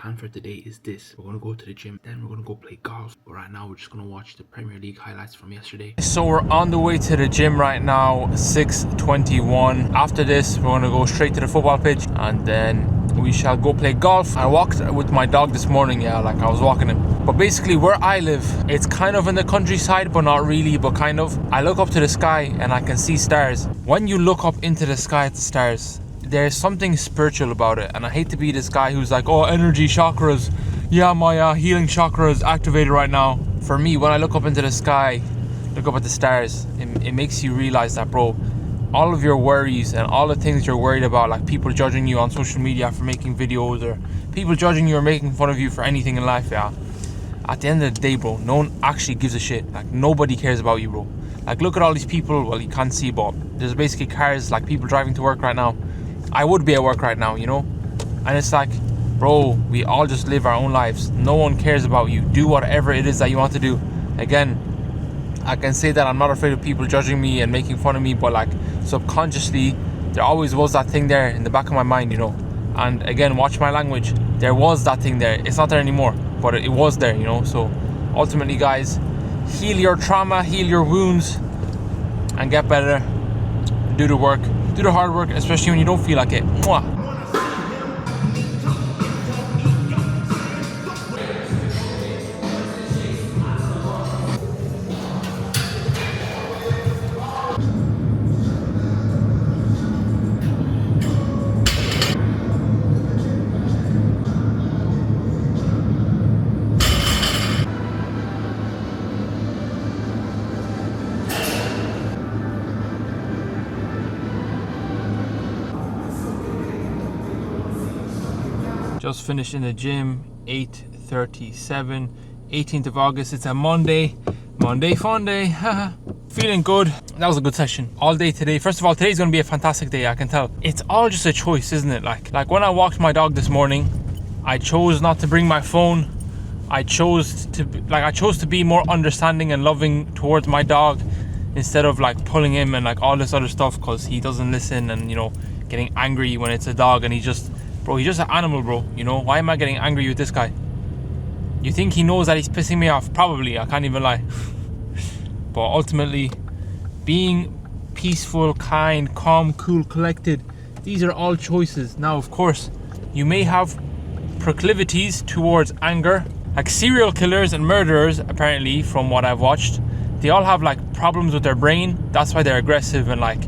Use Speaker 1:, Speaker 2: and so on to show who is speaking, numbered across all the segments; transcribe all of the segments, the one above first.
Speaker 1: plan for today is this. We're going to go to the gym, then we're going to go play golf. But right now, we're just going to watch the Premier League highlights from yesterday. So we're on the way to the gym right now, 6:21. After this, we're going to go straight to the football pitch and then we shall go play golf. I walked with my dog this morning, I was walking him. But basically where I live, it's kind of in the countryside, but not really, but kind of. I look up to the sky and I can see stars. When you look up into the sky at the stars, there's something spiritual about it. And I hate to be this guy who's like, oh, energy chakras. Yeah, my healing chakra is activated right now. For me, when I look up into the sky, look up at the stars, it makes you realize that, bro, all of your worries and all the things you're worried about, like people judging you on social media for making videos or people judging you or making fun of you for anything in life, at the end of the day, bro, no one actually gives a shit. Like, nobody cares about you, bro. Like, look at all these people, well, you can't see, but there's basically cars, like people driving to work right now. I would be at work right now, and it's like, bro, we all just live our own lives. No one cares about you. Do whatever it is that you want to do. Again, I can say that I'm not afraid of people judging me and making fun of me, but like subconsciously there always was that thing there in the back of my mind, and again, watch my language, there was that thing there. It's not there anymore, but it was there, so ultimately, guys, heal your trauma, heal your wounds and get better. Do the work, do the hard work, especially when you don't feel like it. Mwah. Just finished in the gym, 8:37, 18th of August. It's a Monday fun day. Feeling good. That was a good session all day today. First of all, today's gonna be a fantastic day, I can tell. It's all just a choice, isn't it? Like when I walked my dog this morning, I chose not to bring my phone. I chose to be more understanding and loving towards my dog instead of like pulling him and like all this other stuff, because he doesn't listen and getting angry when it's a dog and he's just an animal, bro. Why am I getting angry with this guy? You think he knows that he's pissing me off? Probably, I can't even lie. But ultimately, being peaceful, kind, calm, cool, collected, these are all choices. Now, of course, you may have proclivities towards anger. Like serial killers and murderers, apparently, from what I've watched, they all have like problems with their brain. That's why they're aggressive and like,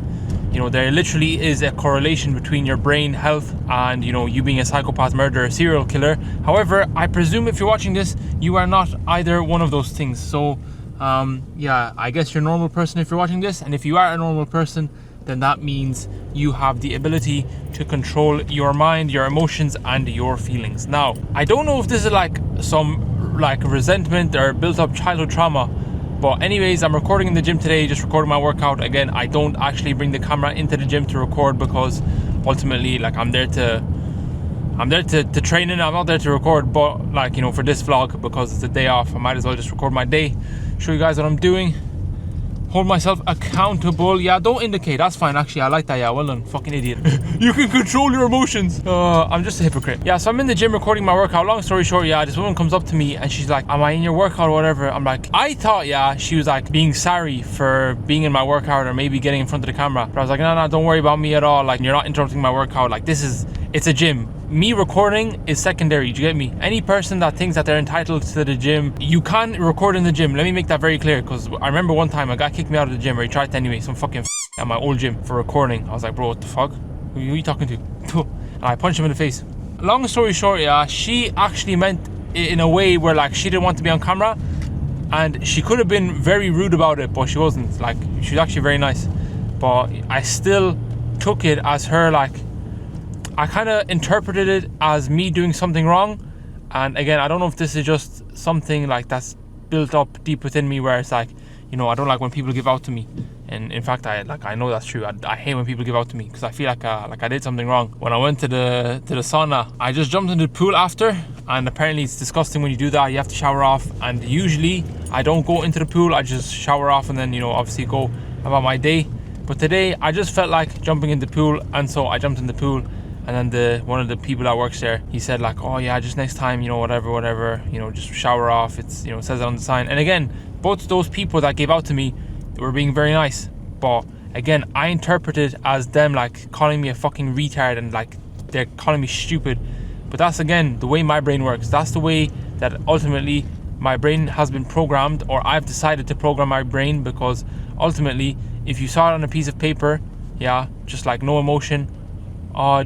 Speaker 1: there literally is a correlation between your brain health and, you being a psychopath, murderer, serial killer. However, I presume if you're watching this, you are not either one of those things. So, I guess you're a normal person if you're watching this. And if you are a normal person, then that means you have the ability to control your mind, your emotions, and your feelings. Now, I don't know if this is like some like resentment or built up childhood trauma. But anyways, I'm recording in the gym today, just recording my workout. Again, I don't actually bring the camera into the gym to record because ultimately, like, I'm there to train in. I'm not there to record, but like, for this vlog, because it's a day off, I might as well just record my day, show you guys what I'm doing, hold myself accountable. Yeah, don't indicate, that's fine actually, I like that. Yeah, well done, fucking idiot. You can control your emotions. I'm just a hypocrite. Yeah, so I'm in the gym recording my workout. Long story short, this woman comes up to me and she's like, am I in your workout or whatever? I'm like, I thought she was like being sorry for being in my workout or maybe getting in front of the camera. But I was like, no, don't worry about me at all. Like, you're not interrupting my workout. Like, it's a gym. Me recording is secondary, do you get me? Any person that thinks that they're entitled to the gym, you can record in the gym. Let me make that very clear, because I remember one time a guy kicked me out of the gym, or he tried to anyway, some fucking at my old gym for recording. I was like, bro, what the fuck? Who are you talking to? And I punched him in the face. Long story short, she actually meant it in a way where like she didn't want to be on camera, and she could have been very rude about it, but she wasn't. Like, she was actually very nice. But I still took it as her like, I kind of interpreted it as me doing something wrong. And again, I don't know if this is just something like that's built up deep within me, where it's like, I don't like when people give out to me. And in fact, I know that's true. I hate when people give out to me because I feel like I did something wrong. When I went to the sauna, I just jumped into the pool after, and apparently it's disgusting when you do that. You have to shower off, and usually I don't go into the pool. I just shower off and then obviously go about my day. But today I just felt like jumping in the pool, and so I jumped in the pool. And then one of the people that works there, he said like, oh yeah, just next time, whatever, just shower off. It's, it says it on the sign. And again, both those people that gave out to me were being very nice. But again, I interpreted as them like calling me a fucking retard and like they're calling me stupid. But that's again the way my brain works. That's the way that ultimately my brain has been programmed, or I've decided to program my brain, because ultimately if you saw it on a piece of paper, yeah, just like no emotion,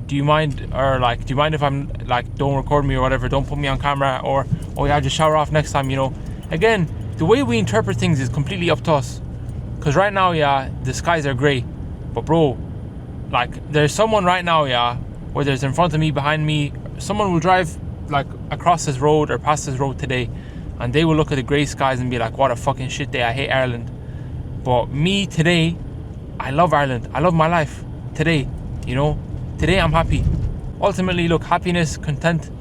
Speaker 1: do you mind, or like, do you mind if I'm like, don't record me or whatever, don't put me on camera, or oh yeah, just shower off next time, Again, the way we interpret things is completely up to us. Because right now, yeah, the skies are grey, but bro, like there's someone right now, yeah, whether it's in front of me, behind me, someone will drive like across this road or past this road today, and they will look at the grey skies and be like, what a fucking shit day, I hate Ireland. But me today, I love Ireland, I love my life today, today I'm happy. Ultimately, look, happiness, contentness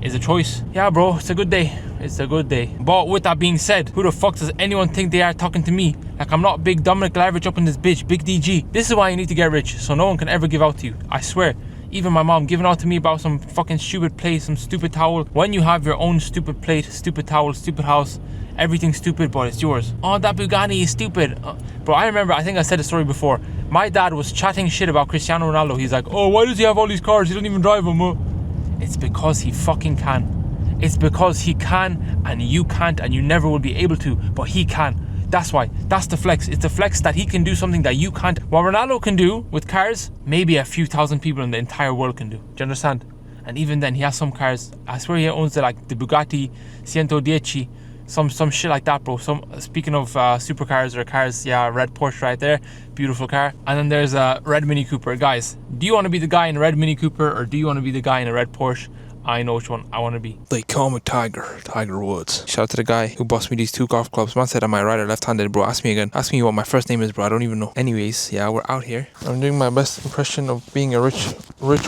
Speaker 1: is a choice. Yeah bro, it's a good day. It's a good day. But with that being said, who the fuck does anyone think they are talking to me? Like I'm not big Dominic Laverich up in this bitch, big DG. This is why you need to get rich, so no one can ever give out to you. I swear. Even my mom giving out to me about some fucking stupid plate, some stupid towel. When you have your own stupid plate, stupid towel, stupid house, everything's stupid, but it's yours. Oh, that Bugatti is stupid. Bro, I remember, I think I said the story before. My dad was chatting shit about Cristiano Ronaldo. He's like, oh, why does he have all these cars? He doesn't even drive them. It's because he fucking can. It's because he can and you can't, and you never will be able to, but he can. That's why. That's the flex. It's the flex that he can do something that you can't. What Ronaldo can do with cars, maybe a few thousand people in the entire world can do. Do you understand? And even then, he has some cars. I swear he owns the Bugatti 110, some shit like that, bro. Speaking of supercars or cars, yeah, red Porsche right there, beautiful car. And then there's a red Mini Cooper. Guys, do you want to be the guy in a red Mini Cooper, or do you want to be the guy in a red Porsche? I know which one I want to be. They call me Tiger Woods. Shout out to the guy who bought me these 2 golf clubs. Man said, am I right or left-handed, bro? Ask me again. Ask me what my first name is, bro. I don't even know. Anyways, yeah, we're out here. I'm doing my best impression of being a rich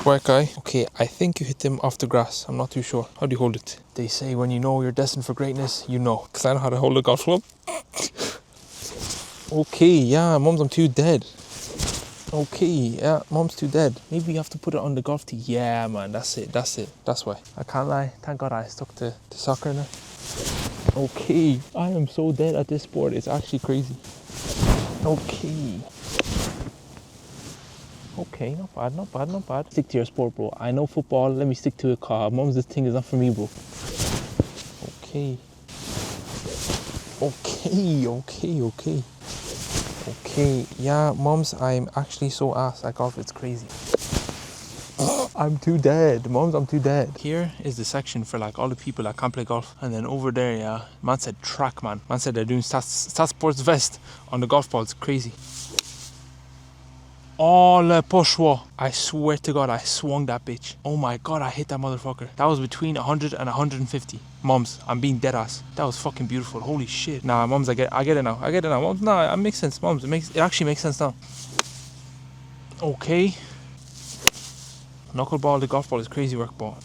Speaker 1: white guy. Okay, I think you hit him off the grass. I'm not too sure. How do you hold it? They say when you know you're destined for greatness, you know. Because I know how to hold a golf club. Okay, yeah, mums, I'm too dead. Okay, yeah, mom's too dead. Maybe you have to put it on the golf tee. Yeah, man, that's it. That's why. I can't lie. Thank God I stuck to soccer now. Okay, I am so dead at this sport. It's actually crazy. Okay, not bad. Stick to your sport, bro. I know football. Let me stick to it, car. Mom's, this thing is not for me, bro. Okay, yeah, mums, I'm actually so ass at golf, it's crazy. I'm too dead, mums, I'm too dead. Here is the section for like all the people that can't play golf. And then over there, yeah, man said track, man. Man said they're doing Stat Sports Vest on the golf ball, it's crazy. Oh, le pochwa. I swear to God, I swung that bitch. Oh my God, I hit that motherfucker. That was between 100 and 150. Mums, I'm being dead ass. That was fucking beautiful. Holy shit. Nah, mums, I get it now. Mums, nah, it makes sense. Mums, it actually makes sense now. Okay. Knuckleball, the golf ball is crazy work, ball.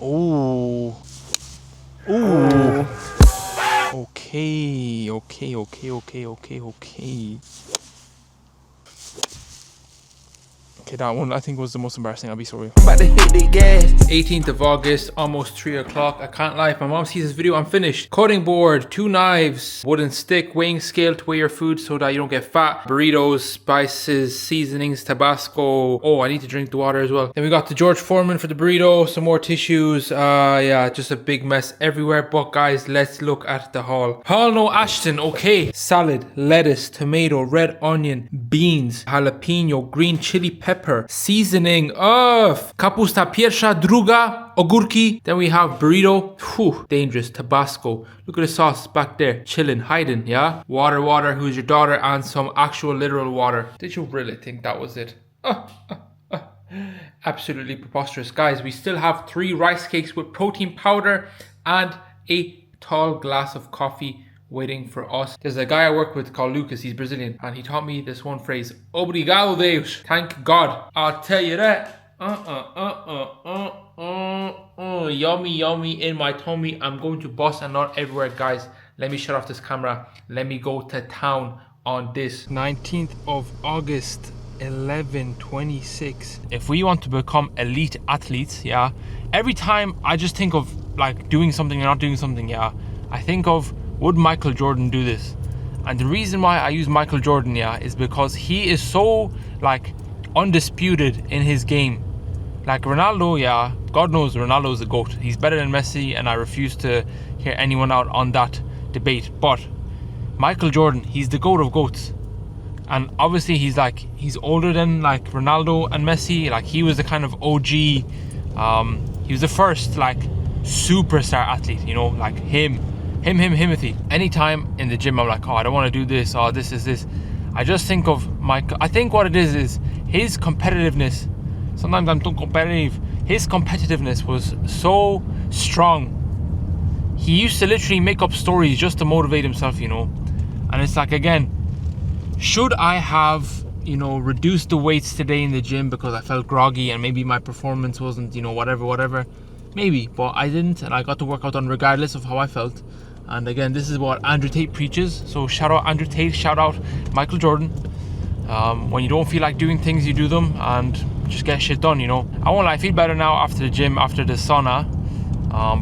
Speaker 1: Oh. Ooh. Okay. Okay, that one I think was the most embarrassing. I'll be sorry. About to hit the gas. 18th of August, almost 3 o'clock. I can't lie. If my mom sees this video, I'm finished. Cutting board, 2 knives, wooden stick, weighing scale to weigh your food so that you don't get fat. Burritos, spices, seasonings, Tabasco. Oh, I need to drink the water as well. Then we got the George Foreman for the burrito, some more tissues. Yeah, just a big mess everywhere. But guys, let's look at the haul. Hall no Ashton, okay. Salad, lettuce, tomato, red onion, beans, jalapeno, green chili pepper, seasoning of kapusta pierwsza, druga, ogórki. Then we have burrito. Whew, dangerous. Tabasco. Look at the sauce back there, chilling, hiding, yeah? Water, who's your daughter, and some actual literal water. Did you really think that was it? Absolutely preposterous. Guys, we still have 3 rice cakes with protein powder and a tall glass of coffee waiting for us. There's a guy I work with called Lucas, he's Brazilian, and he taught me this one phrase, obrigado Deus, thank God. I'll tell you that. Yummy in my tummy. I'm going to bust a nut everywhere, guys. Let me shut off this camera. Let me go to town on this 19th of August 11:26. If we want to become elite athletes, yeah, every time I just think of like doing something or not doing something, yeah, I think of, would Michael Jordan do this? And the reason why I use Michael Jordan, yeah, is because he is so like undisputed in his game. Like Ronaldo, yeah, God knows Ronaldo's the GOAT. He's better than Messi, and I refuse to hear anyone out on that debate. But Michael Jordan, he's the GOAT of GOATs. And obviously he's older than like Ronaldo and Messi. Like he was the kind of OG, he was the first like superstar athlete, you know, like Himothy. Anytime in the gym I'm like, oh, I don't want to do this, or this is this. I just think of I think what it is his competitiveness. Sometimes I'm too competitive. His competitiveness was so strong. He used to literally make up stories just to motivate himself, you know. And it's like, again, should I have, you know, reduced the weights today in the gym because I felt groggy and maybe my performance wasn't, you know, whatever. Maybe, but I didn't, and I got to work out on regardless of how I felt. And again, this is what Andrew Tate preaches. So shout out Andrew Tate, shout out Michael Jordan. When you don't feel like doing things, you do them and just get shit done, you know. I won't lie, I feel better now after the gym, after the sauna,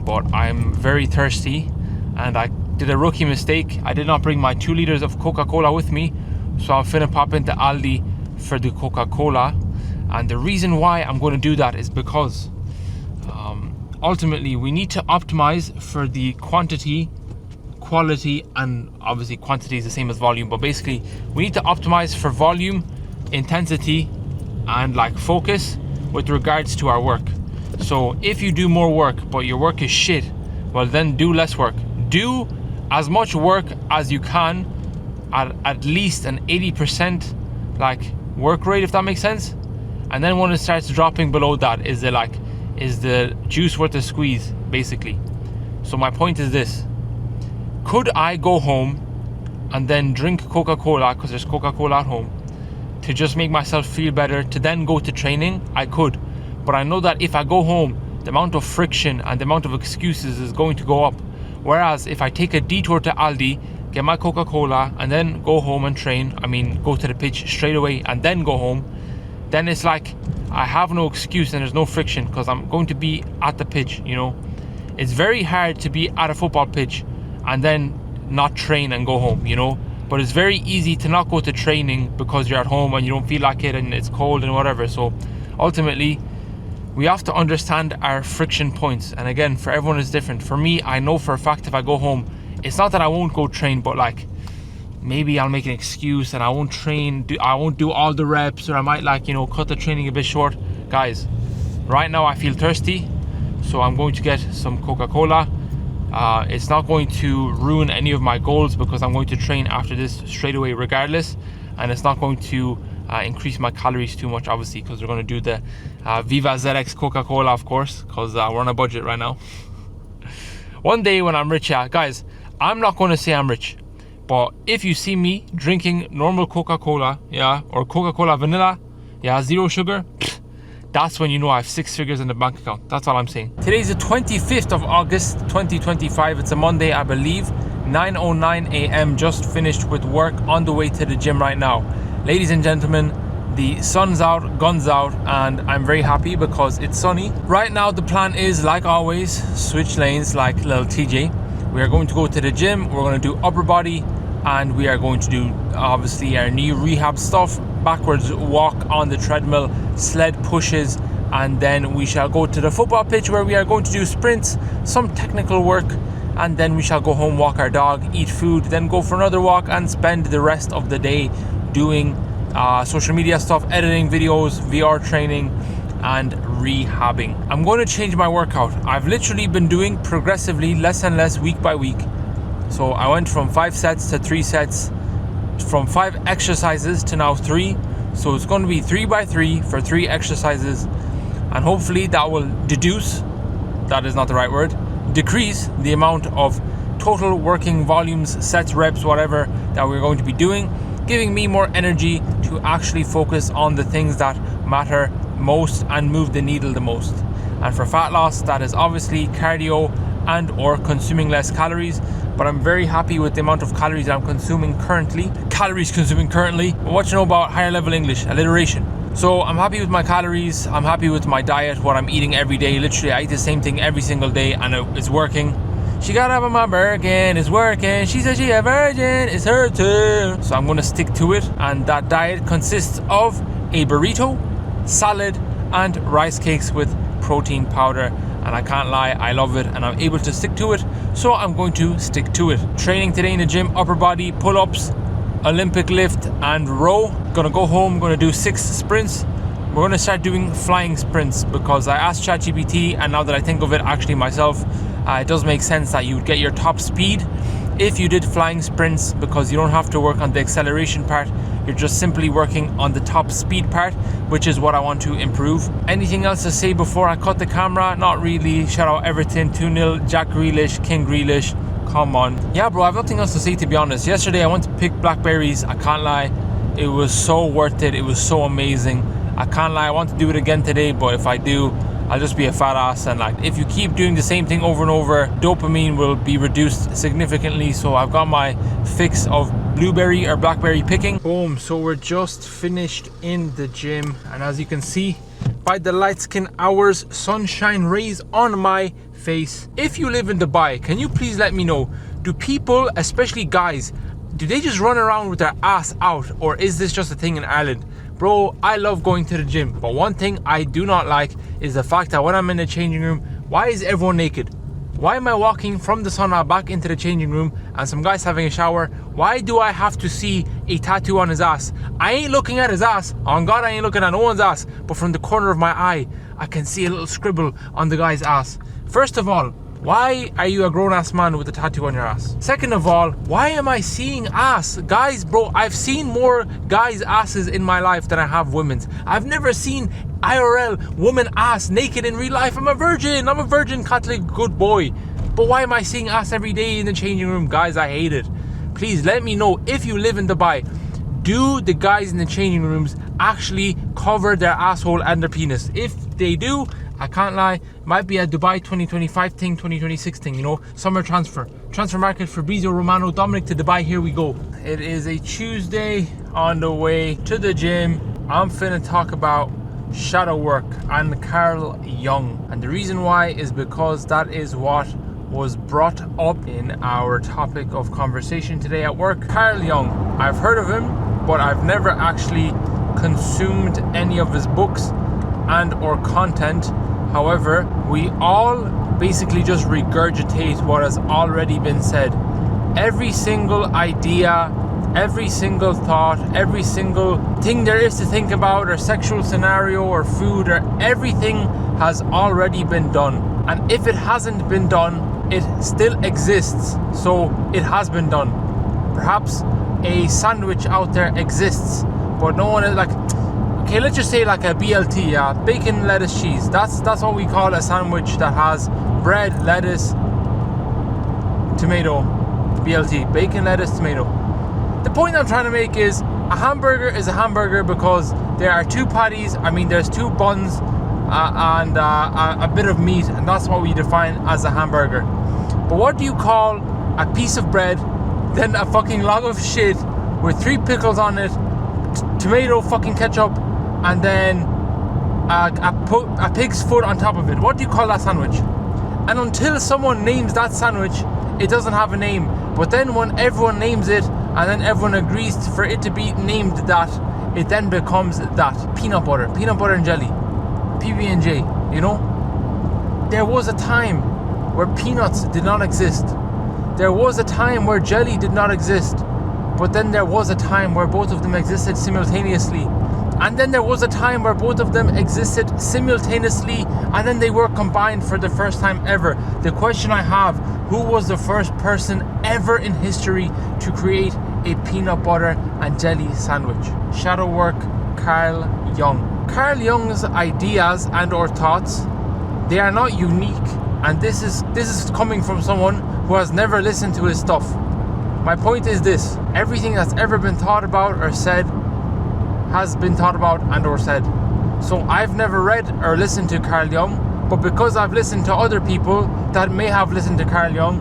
Speaker 1: but I'm very thirsty, and I did a rookie mistake. I did not bring my 2 liters of Coca-Cola with me, so I'm finna pop into Aldi for the Coca-Cola. And the reason why I'm going to do that is because ultimately we need to optimize for the quantity, quality, and obviously quantity is the same as volume, but basically we need to optimize for volume, intensity, and like focus with regards to our work. So if you do more work but your work is shit, well then do less work. Do as much work as you can at least an 80% like work rate, if that makes sense. And then when it starts dropping below that, is the juice worth the squeeze, basically. So my point is this: could I go home and then drink Coca-Cola, because there's Coca-Cola at home, to just make myself feel better, to then go to training? I could, but I know that if I go home, the amount of friction and the amount of excuses is going to go up. Whereas if I take a detour to Aldi, get my Coca-Cola, and then go home and train, go to the pitch straight away and then go home, then it's like I have no excuse and there's no friction because I'm going to be at the pitch, you know. It's very hard to be at a football pitch and then not train and go home, you know. But it's very easy to not go to training because you're at home and you don't feel like it and it's cold and whatever. So ultimately, we have to understand our friction points. And again, for everyone it's different. For me, I know for a fact if I go home, it's not that I won't go train, but like maybe I'll make an excuse and I won't train, I won't do all the reps, or I might like, you know, cut the training a bit short. Guys, right now I feel thirsty, so I'm going to get some Coca-Cola. It's not going to ruin any of my goals because I'm going to train after this straight away regardless, and it's not going to increase my calories too much, obviously, because we're going to do the Viva ZX Coca-Cola, of course, because we're on a budget right now. One day when I'm rich, yeah, guys, I'm not going to say I'm rich, but if you see me drinking normal Coca-Cola, yeah, or Coca-Cola vanilla, yeah, 0 sugar, that's when you know I have 6 figures in the bank account. That's all I'm saying. Today's the 25th of August, 2025. It's a Monday, I believe. 9:09 a.m. Just finished with work, on the way to the gym right now. Ladies and gentlemen, the sun's out, guns out, and I'm very happy because it's sunny. Right now, the plan is, like always, switch lanes like little TJ. We are going to go to the gym. We're going to do upper body, and we are going to do, obviously, our knee rehab stuff. Backwards walk on the treadmill, sled pushes, and then we shall go to the football pitch where we are going to do sprints, some technical work, and then we shall go home, walk our dog, eat food, then go for another walk and spend the rest of the day doing social media stuff, editing videos, VR training, and rehabbing. I'm going to change my workout. I've literally been doing progressively less and less week by week. So I went from 5 sets to 3 sets, from 5 exercises to now 3. So it's going to be 3 by 3 for 3 exercises, and hopefully that will decrease the amount of total working volumes, sets, reps, whatever that we're going to be doing, giving me more energy to actually focus on the things that matter most and move the needle the most. And for fat loss, that is obviously cardio and or consuming less calories. but I'm very happy with the amount of calories I'm consuming currently. But what you know about higher level English, alliteration. So I'm happy with my calories, I'm happy with my diet, what I'm eating every day. Literally, I eat the same thing every single day and it's working. She got up on my Birkin, it's working. She said she a virgin, it's her turn. So I'm gonna stick to it, and that diet consists of a burrito, salad, and rice cakes with protein powder. And I can't lie, I love it and I'm able to stick to it. So I'm going to stick to it. Training today in the gym, upper body, pull-ups, Olympic lift and row. Gonna go home, gonna do 6 sprints. We're gonna start doing flying sprints because I asked ChatGPT, and now that I think of it actually myself, it does make sense that you would get your top speed if you did flying sprints, because you don't have to work on the acceleration part. You're just simply working on the top speed part, which is what I want to improve. Anything else to say before I cut the camera? Not really. Shout out Everton 2-0, Jack Grealish, King Grealish. Come on. Yeah, bro, I have nothing else to say, to be honest. Yesterday I went to pick blackberries. I can't lie, it was so worth it. It was so amazing. I can't lie, I want to do it again today, but if I do, I'll just be a fat ass. And like, if you keep doing the same thing over and over, dopamine will be reduced significantly. So I've got my fix of blueberry or blackberry picking. Boom, so we're just finished in the gym, and as you can see by the light skin hours sunshine rays on my face. If you live in Dubai, can you please let me know, do people, especially guys, do they just run around with their ass out, or is this just a thing in Ireland? Bro, I love going to the gym, but one thing I do not like is the fact that when I'm in the changing room, why is everyone naked? Why am I walking from the sauna back into the changing room and some guy's having a shower? Why do I have to see a tattoo on his ass? I ain't looking at his ass. On God, I ain't looking at no one's ass. But from the corner of my eye, I can see a little scribble on the guy's ass. First of all, why are you a grown-ass man with a tattoo on your ass? Second of all, why am I seeing ass? Guys, bro, I've seen more guys' asses in my life than I have women's. I've never seen IRL woman ass naked in real life. I'm a virgin Catholic good boy. But why am I seeing ass every day in the changing room? Guys, I hate it. Please let me know if you live in Dubai. Do the guys in the changing rooms actually cover their asshole and their penis? If they do, I can't lie, might be a Dubai 2025 thing, 2026 thing, you know, summer transfer market, Fabrizio Romano, Dominic to Dubai, here we go. It is a Tuesday on the way to the gym. I'm finna talk about shadow work and Carl Jung. And the reason why is because that is what was brought up in our topic of conversation today at work. Carl Jung, I've heard of him, but I've never actually consumed any of his books and or content. However, we all basically just regurgitate what has already been said. Every single idea, every single thought, every single thing there is to think about, or sexual scenario or food, or everything has already been done. And if it hasn't been done, it still exists. So it has been done. Perhaps a sandwich out there exists, but no one is like, okay, let's just say like a BLT, bacon, lettuce, cheese. That's what we call a sandwich that has bread, lettuce, tomato. BLT, bacon, lettuce, tomato. The point I'm trying to make is a hamburger is a hamburger because there are two patties, there's two buns and a bit of meat, and that's what we define as a hamburger. But what do you call a piece of bread, then a fucking log of shit with 3 pickles on it, tomato, fucking ketchup, and then a pig's foot on top of it? What do you call that sandwich? And until someone names that sandwich, it doesn't have a name. But then when everyone names it, and then everyone agrees for it to be named that, it then becomes that. Peanut butter and jelly, PB&J, you know? There was a time where peanuts did not exist. There was a time where jelly did not exist. But then there was a time where both of them existed simultaneously. And then there was a time where both of them existed simultaneously, and then they were combined for the first time ever. The question I have, who was the first person ever in history to create a peanut butter and jelly sandwich? Shadow work, Carl Jung. Carl Jung's ideas and or thoughts, they are not unique. And this is coming from someone who has never listened to his stuff. My point is this: everything that's ever been thought about or said has been thought about and or said. So I've never read or listened to Carl Jung, but because I've listened to other people that may have listened to Carl Jung,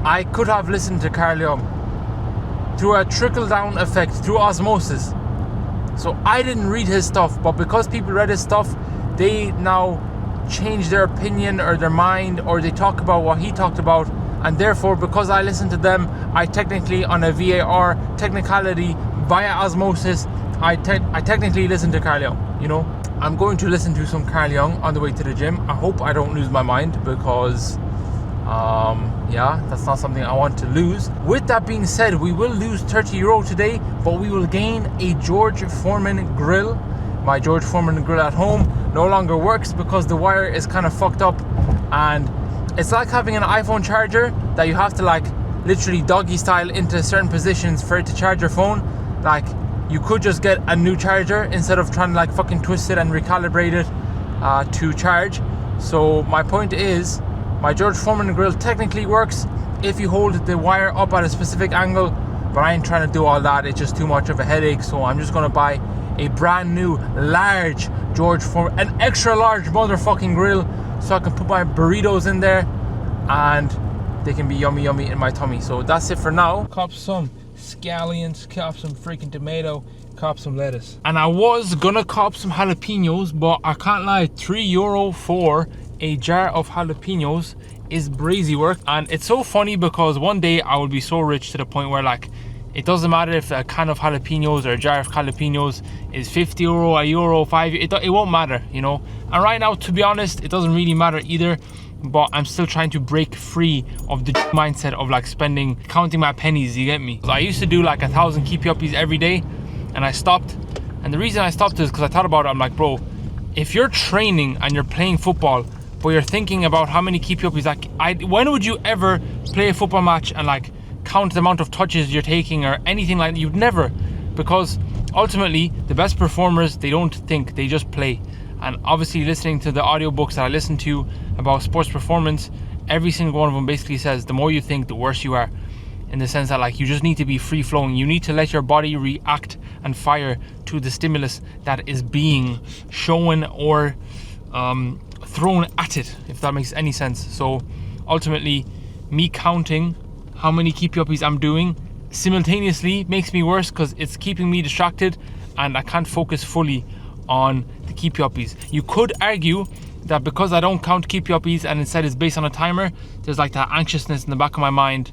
Speaker 1: I could have listened to Carl Jung through a trickle-down effect, through osmosis. So I didn't read his stuff, but because people read his stuff, they now change their opinion or their mind, or they talk about what he talked about, and therefore because I listened to them, I technically, on a VAR technicality, via osmosis, I technically listened to Carl Jung, you know. I'm going to listen to some Carl Jung on the way to the gym. I hope I don't lose my mind, because yeah, that's not something I want to lose. With that being said, we will lose €30 today, but we will gain a George Foreman grill. My George Foreman grill at home no longer works because the wire is kind of fucked up, and it's like having an iPhone charger that you have to like literally doggy style into certain positions for it to charge your phone. Like, you could just get a new charger instead of trying to like fucking twist it and recalibrate it to charge. So my point is, my George Foreman grill technically works if you hold the wire up at a specific angle, but I ain't trying to do all that. It's just too much of a headache, so I'm just gonna buy a brand new large George Foreman, an extra large motherfucking grill, so I can put my burritos in there and they can be yummy in my tummy. So that's it for now. Cop some scallions, cop some freaking tomato, cop some lettuce. And I was gonna cop some jalapenos, but I can't lie, €3 for a jar of jalapenos is brazy work. And it's so funny because one day I will be so rich to the point where like it doesn't matter if a can of jalapenos or a jar of jalapenos is €50, €1, €5, it won't matter, you know. And right now, to be honest, it doesn't really matter either, but I'm still trying to break free of the mindset of like spending, counting my pennies, you get me? So I used to do like 1,000 keep uppies every day, and I stopped. And the reason I stopped is because I thought about it. I'm like, bro, if you're training and you're playing football, but you're thinking about how many keep uppies, like when would you ever play a football match and like count the amount of touches you're taking or anything like that? You'd never, because ultimately the best performers, they don't think, they just play. And obviously listening to the audiobooks that I listen to about sports performance, every single one of them basically says the more you think, the worse you are, in the sense that like you just need to be free flowing. You need to let your body react and fire to the stimulus that is being shown or thrown at it, if that makes any sense. So ultimately, me counting how many keep uppies I'm doing simultaneously makes me worse, because it's keeping me distracted and I can't focus fully on the keep uppies. You could argue that because I don't count keep uppies and instead it's based on a timer, there's like that anxiousness in the back of my mind,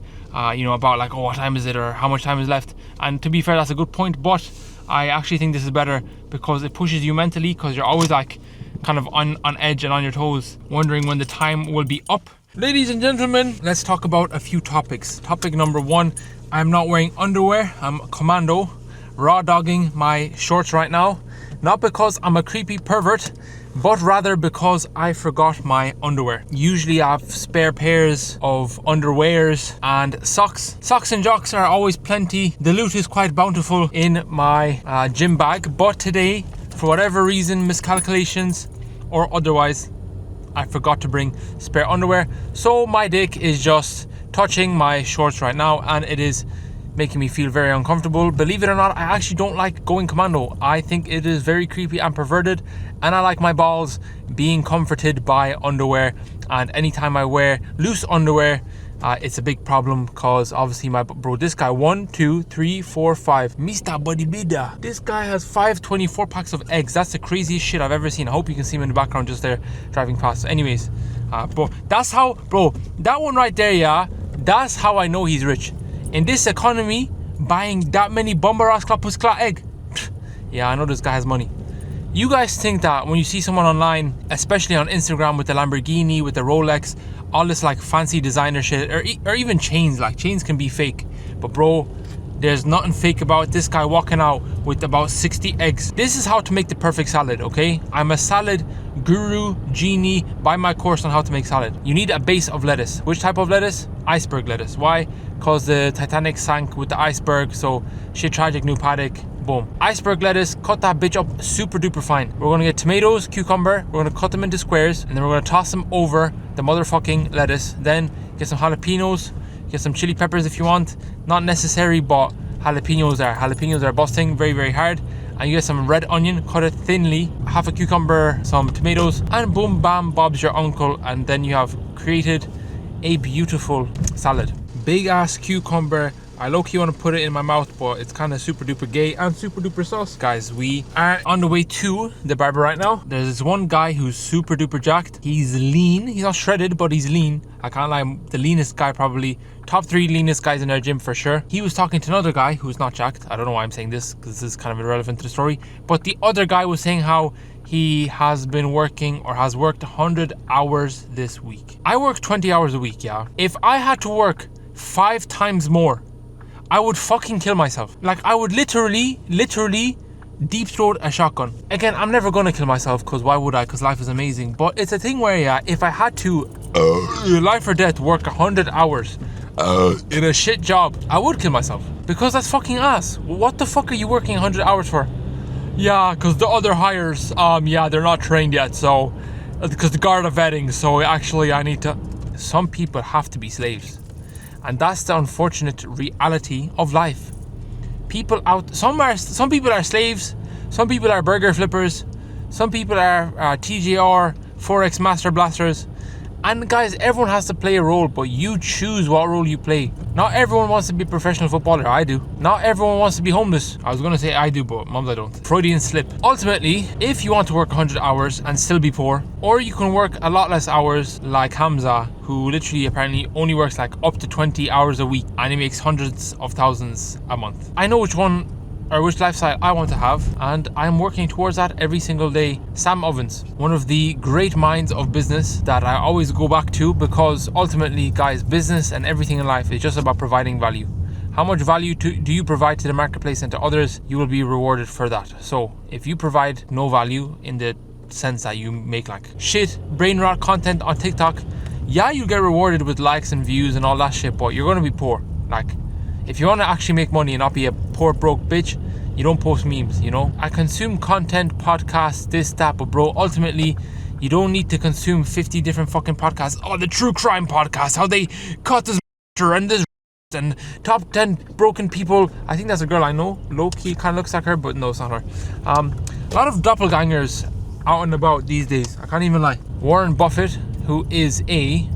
Speaker 1: you know, about like, oh, what time is it or how much time is left. And to be fair, that's a good point, but I actually think this is better because it pushes you mentally, because you're always like kind of on edge and on your toes, wondering when the time will be up. Ladies and gentlemen, let's talk about a few topics. Topic number one, I'm not wearing underwear. I'm commando, raw dogging my shorts right now. Not because I'm a creepy pervert, but rather because I forgot my underwear. Usually I have spare pairs of underwears and socks. Socks and jocks are always plenty. The loot is quite bountiful in my gym bag, but today, for whatever reason, miscalculations or otherwise, I forgot to bring spare underwear. So my dick is just touching my shorts right now, and it is making me feel very uncomfortable. Believe it or not, I actually don't like going commando. I think it is very creepy and perverted, and I like my balls being comforted by underwear. And anytime I wear loose underwear, it's a big problem, because obviously my bro, this guy, 1, 2, 3, 4, 5, Mr. Bodybuilder. This guy has 5 24 packs of eggs. That's the craziest shit I've ever seen. I hope you can see him in the background just there driving past. Anyways, bro, that's how, bro, that one right there, yeah, that's how I know he's rich. In this economy, buying that many Bombaras Klapus egg. Yeah, I know this guy has money. You guys think that when you see someone online, especially on Instagram, with the Lamborghini, with the Rolex, all this like fancy designer shit, or even chains, like chains can be fake. But bro, there's nothing fake about this guy walking out with about 60 eggs. This is how to make the perfect salad, okay? I'm a salad guru, genie, buy my course on how to make salad. You need a base of lettuce. Which type of lettuce? Iceberg lettuce. Why? Because the Titanic sank with the iceberg, so shit tragic, new paddock, boom. Iceberg lettuce, cut that bitch up super duper fine. We're gonna get tomatoes, cucumber, we're gonna cut them into squares, and then we're gonna toss them over the motherfucking lettuce. Then get some jalapenos, get some chili peppers if you want. Not necessary, but jalapenos are busting very, very hard. And you get some red onion, cut it thinly, half a cucumber, some tomatoes, and boom, bam, Bob's your uncle. And then you have created a beautiful salad. big ass cucumber. I low-key want to put it in my mouth, but it's kind of super duper gay and super duper sauce. Guys, we are on the way to the barber right now. There's this one guy who's super duper jacked. He's lean. He's not shredded, but he's lean. I can't lie, the leanest guy probably. Top 3 leanest guys in our gym for sure. He was talking to another guy who's not jacked. I don't know why I'm saying this, because this is kind of irrelevant to the story. But the other guy was saying how he has been working or has worked 100 hours this week. I work 20 hours a week, yeah. If I had to work 5 times more, I would fucking kill myself. Like, I would literally deep throat a shotgun. Again, I'm never gonna kill myself, because why would I? Because life is amazing. But it's a thing where, yeah, if I had to life or death work 100 hours in a shit job, I would kill myself. Because that's fucking ass. What the fuck are you working 100 hours for? Yeah, because the other hires, yeah, they're not trained yet, so, because the guard are vetting, so actually I need to. Some people have to be slaves. And that's the unfortunate reality of life. People out, some people are slaves, some people are burger flippers, some people are TJR, Forex Master Blasters. And guys, everyone has to play a role, but you choose what role you play. Not everyone wants to be a professional footballer, I do. Not everyone wants to be homeless. I was gonna say I do, but mums I don't. Freudian slip. Ultimately, if you want to work 100 hours and still be poor, or you can work a lot less hours like Hamza, who literally apparently only works like up to 20 hours a week and he makes hundreds of thousands a month. I know which one or which lifestyle I want to have, and I'm working towards that every single day. Sam Ovens, one of the great minds of business that I always go back to, because ultimately, guys, business and everything in life is just about providing value. How much value do you provide to the marketplace and to others? You will be rewarded for that. So if you provide no value in the sense that you make like shit brain rot content on TikTok, yeah, you get rewarded with likes and views and all that shit, but you're going to be poor. Like, if you want to actually make money and not be a poor broke bitch, you don't post memes, you know? I consume content, podcasts, this, that, but bro, ultimately, you don't need to consume 50 different fucking podcasts. Oh, the true crime podcast, how they caught this and this and top 10 broken people. I think that's a girl I know. Low-key kind of looks like her, but no, it's not her. A lot of doppelgangers out and about these days. I can't even lie. Warren Buffett, who is a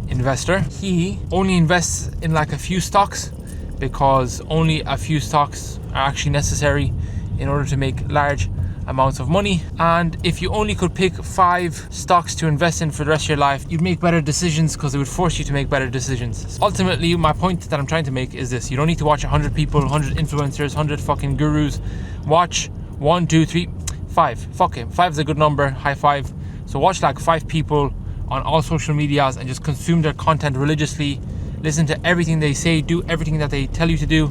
Speaker 1: investor, he only invests in like a few stocks, because only a few stocks are actually necessary in order to make large amounts of money. And if you only could pick 5 stocks to invest in for the rest of your life, you'd make better decisions, because it would force you to make better decisions. Ultimately, my point that I'm trying to make is this: you don't need to watch 100 people, 100 influencers, 100 fucking gurus. Watch 1, 2, 3, 5. Fuck it, 5 is a good number. High 5. So watch like 5 people on all social medias and just consume their content religiously. Listen to everything they say, do everything that they tell you to do,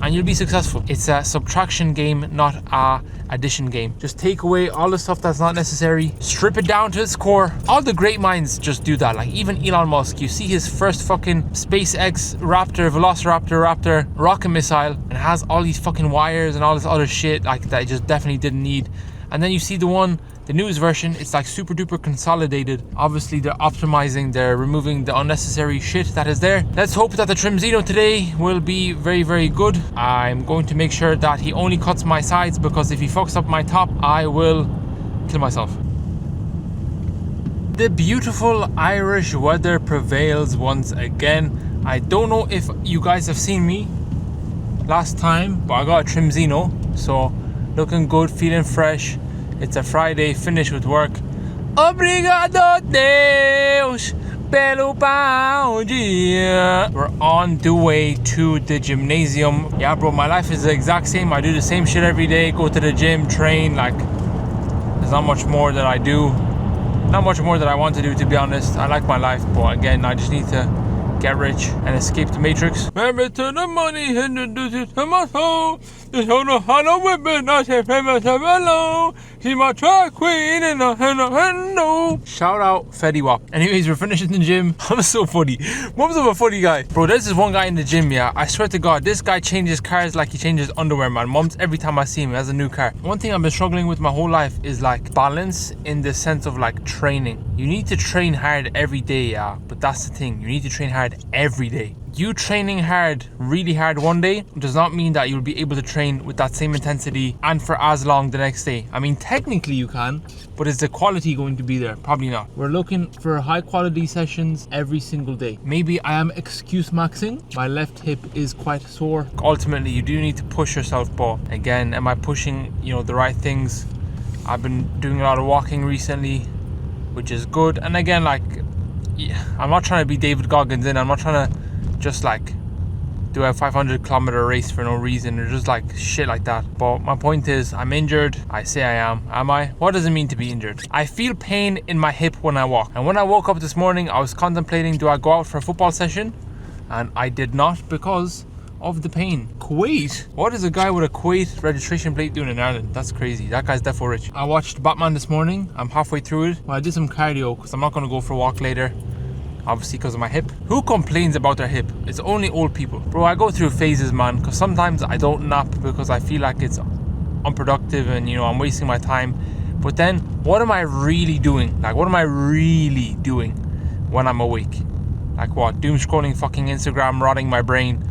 Speaker 1: and you'll be successful. It's a subtraction game, not a addition game. Just take away all the stuff that's not necessary, strip it down to its core. All the great minds just do that. Like even Elon Musk, you see his first fucking SpaceX Velociraptor rocket missile, and it has all these fucking wires and all this other shit like that it just definitely didn't need. And then you see the newest version, it's like super duper consolidated. Obviously they're optimizing, they're removing the unnecessary shit that is there. Let's hope that the Trimzino today will be very, very good. I'm going to make sure that he only cuts my sides, because if he fucks up my top, I will kill myself. The beautiful Irish weather prevails once again. I don't know if you guys have seen me last time, but I got a Trimzino, so looking good, feeling fresh. It's a Friday, finished with work. Obrigado Deus pelo pão dia. We're on the way to the gymnasium. Yeah, bro, my life is the exact same. I do the same shit every day. Go to the gym, train. Like, there's not much more that I do. Not much more that I want to do, to be honest. I like my life, but again, I just need to get rich and escape the matrix. Remember to the money and the my soul. The soul hollow women, I say famous hello. He's my track queen and a hello. Shout out Fetty Wap. Anyways, we're finishing the gym. I'm so funny. Mom's of a funny guy. Bro, there's this one guy in the gym, yeah. I swear to God, this guy changes cars like he changes underwear, man. Mom's, every time I see him, he has a new car. One thing I've been struggling with my whole life is like balance, in the sense of like training. You need to train hard every day, yeah. But that's the thing. You need to train hard every day. you training hard, really hard one day does not mean that you'll be able to train with that same intensity and for as long the next day. I mean, technically you can, but is the quality going to be there? Probably not. We're looking for high quality sessions every single day. Maybe I am excuse maxing. My left hip is quite sore. Ultimately, you do need to push yourself, but again, am I pushing, the right things? I've been doing a lot of walking recently, which is good. And again, I'm not trying to be David Goggins I'm not trying to just do a 500-kilometer race for no reason or just shit like that. But my point is, I'm injured. I say I am. Am I? What does it mean to be injured? I feel pain in my hip when I walk. And when I woke up this morning, I was contemplating, do I go out for a football session? And I did not because of the pain. Kuwait? What is a guy with a Kuwait registration plate doing in Ireland? That's crazy. That guy's defo rich. I watched Batman this morning. I'm halfway through it. Well, I did some cardio because I'm not going to go for a walk later. Obviously because of my hip. Who complains about their hip? It's only old people. Bro, I go through phases, man, because sometimes I don't nap because I feel like it's unproductive and, I'm wasting my time. But then, what am I really doing? What am I really doing when I'm awake? What? Doom scrolling fucking Instagram, rotting my brain.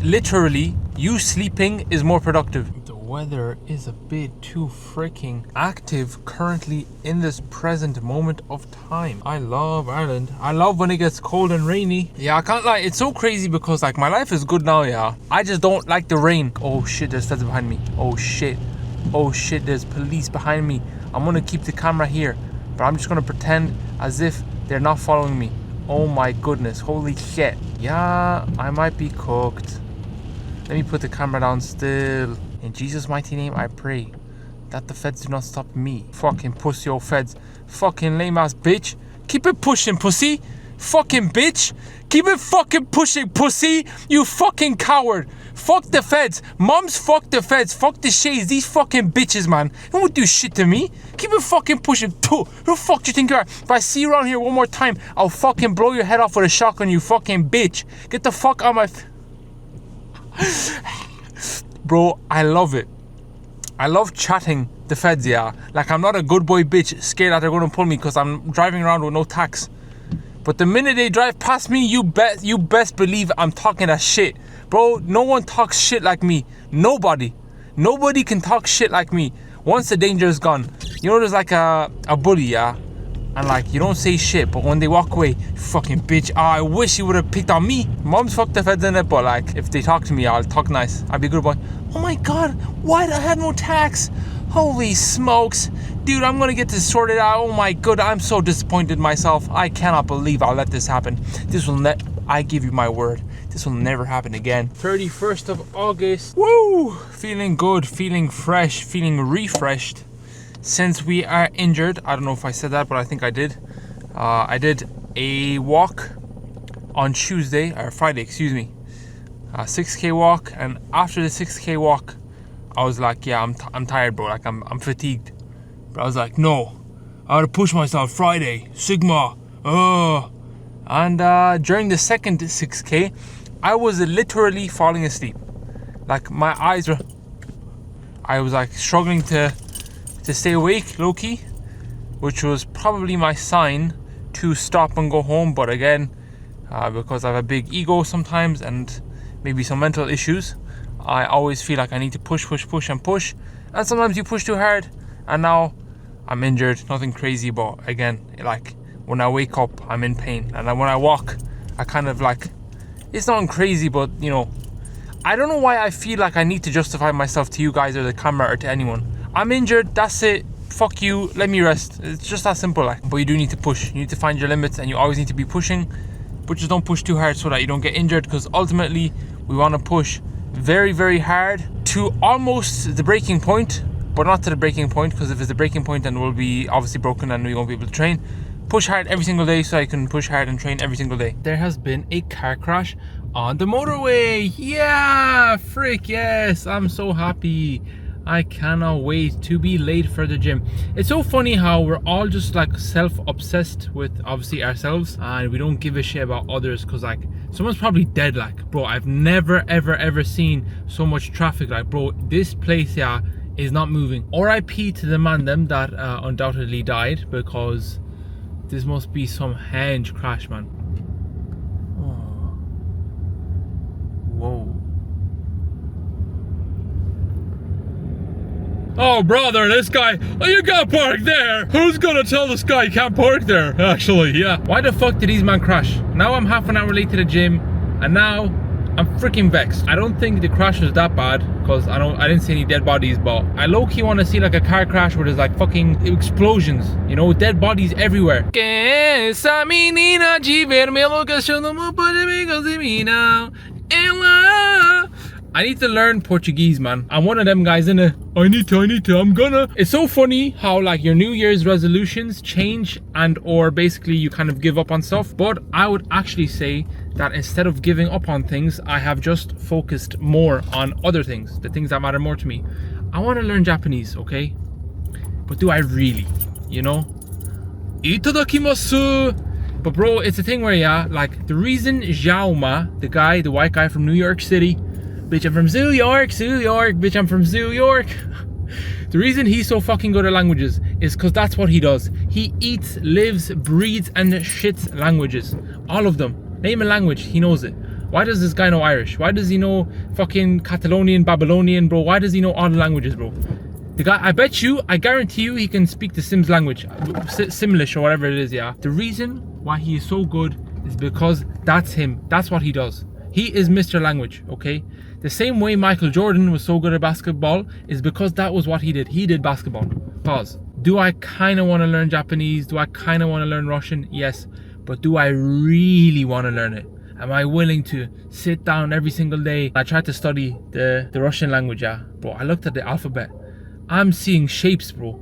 Speaker 1: Literally, you sleeping is more productive. The weather is a bit too freaking active currently in this present moment of time. I love Ireland. I love when it gets cold and rainy. Yeah, I can't lie. It's so crazy because my life is good now, yeah. I just don't like the rain. Oh shit, there's feds behind me. Oh shit, there's police behind me. I'm gonna keep the camera here, but I'm just gonna pretend as if they're not following me. Oh my goodness, holy shit. Yeah, I might be cooked. Let me put the camera down still. In Jesus' mighty name, I pray that the feds do not stop me. Fucking pussy old feds. Fucking lame ass bitch. Keep it pushing, pussy. Fucking bitch. Keep it fucking pushing, pussy. You fucking coward. Fuck the feds. Moms, fuck the feds. Fuck the shades. These fucking bitches, man. They won't do shit to me. Keep it fucking pushing. Who the fuck do you think you are? If I see you around here one more time, I'll fucking blow your head off with a shotgun, you fucking bitch. Get the fuck out of my... Bro, I love it. I love chatting the feds, yeah. I'm not a good boy bitch scared that they're going to pull me because I'm driving around with no tax. But the minute they drive past me, you best believe I'm talking that shit. Bro, no one talks shit like me. Nobody can talk shit like me. Once the danger is gone. There's a bully, yeah. And you don't say shit, but when they walk away, you fucking bitch, I wish you would have picked on me. Mom's fucked the feds in it, but if they talk to me, I'll talk nice. I'll be a good boy. Oh my god, why do I have no tax? Holy smokes. Dude, I'm gonna get this sorted out. Oh my god, I'm so disappointed in myself. I cannot believe I'll let this happen. I give you my word. This will never happen again. 31st of August. Woo! Feeling good, feeling fresh, feeling refreshed. Since we are injured, I don't know if I said that, but I think I did. I did a walk on Friday, excuse me. A 6K walk, and after the 6K walk, I was like, yeah, I'm tired, bro. I'm fatigued. But I was like, no, I gotta push myself. Friday, Sigma. And during the second 6K, I was literally falling asleep. My eyes were. I was struggling to stay awake, low-key, which was probably my sign to stop and go home. But again, because I have a big ego sometimes and maybe some mental issues, I always feel like I need to push, and sometimes you push too hard, and now I'm injured. Nothing crazy, but again, when I wake up, I'm in pain, and when I walk, I kind of it's not crazy, but I don't know why I feel like I need to justify myself to you guys or the camera or to anyone. I'm injured, that's it. Fuck you, let me rest. It's just that simple. But you do need to push. You need to find your limits, and you always need to be pushing, but just don't push too hard so that you don't get injured, because ultimately we want to push very, very hard to almost the breaking point, but not to the breaking point, because if it's the breaking point, then we'll be obviously broken and we won't be able to train. Push hard every single day so I can push hard and train every single day. There has been a car crash on the motorway. Yeah, frick yes, I'm so happy. I cannot wait to be late for the gym. It's so funny how we're all just self-obsessed with obviously ourselves, and we don't give a shit about others, because someone's probably dead. Bro, I've never ever seen so much traffic. Bro, this place is not moving. RIP to the man them that undoubtedly died, because this must be some henge crash, man.
Speaker 2: Oh, brother, this guy, oh, you can't park there. Who's gonna tell this guy you can't park there? Actually, yeah.
Speaker 1: Why the fuck did these man crash? Now I'm half an hour late to the gym, and now I'm freaking vexed. I don't think the crash was that bad, because I didn't see any dead bodies, but I low-key want to see like a car crash where there's like fucking explosions, you know, dead bodies everywhere. Que essa menina de vermelho questionou para amigos de mim now. Ela. I need to learn Portuguese, man. I'm one of them guys, innit? I need to, I'm gonna. It's so funny how like your New Year's resolutions change and or basically you kind of give up on stuff. But I would actually say that instead of giving up on things, I have just focused more on other things, the things that matter more to me. I want to learn Japanese, okay? But do I really, you know? Itadakimasu! But bro, it's a thing where, yeah, like the reason Jaume, the white guy from New York City, bitch, I'm from Zoo York, bitch, I'm from Zoo York. The reason he's so fucking good at languages is because that's what he does. He eats, lives, breathes, and shits languages. All of them. Name a language, he knows it. Why does this guy know Irish? Why does he know fucking Catalonian, Babylonian, bro? Why does he know all the languages, bro? The guy, I guarantee you he can speak the Sims language. Simlish or whatever it is, yeah. The reason why he is so good is because that's him. That's what he does. He is Mr. Language, okay? The same way Michael Jordan was so good at basketball is because that was what he did. He did basketball. Pause. Do I kind of want to learn Japanese? Do I kind of want to learn Russian? Yes. But do I really want to learn it? Am I willing to sit down every single day? I tried to study the Russian language, yeah. Bro, I looked at the alphabet. I'm seeing shapes, bro.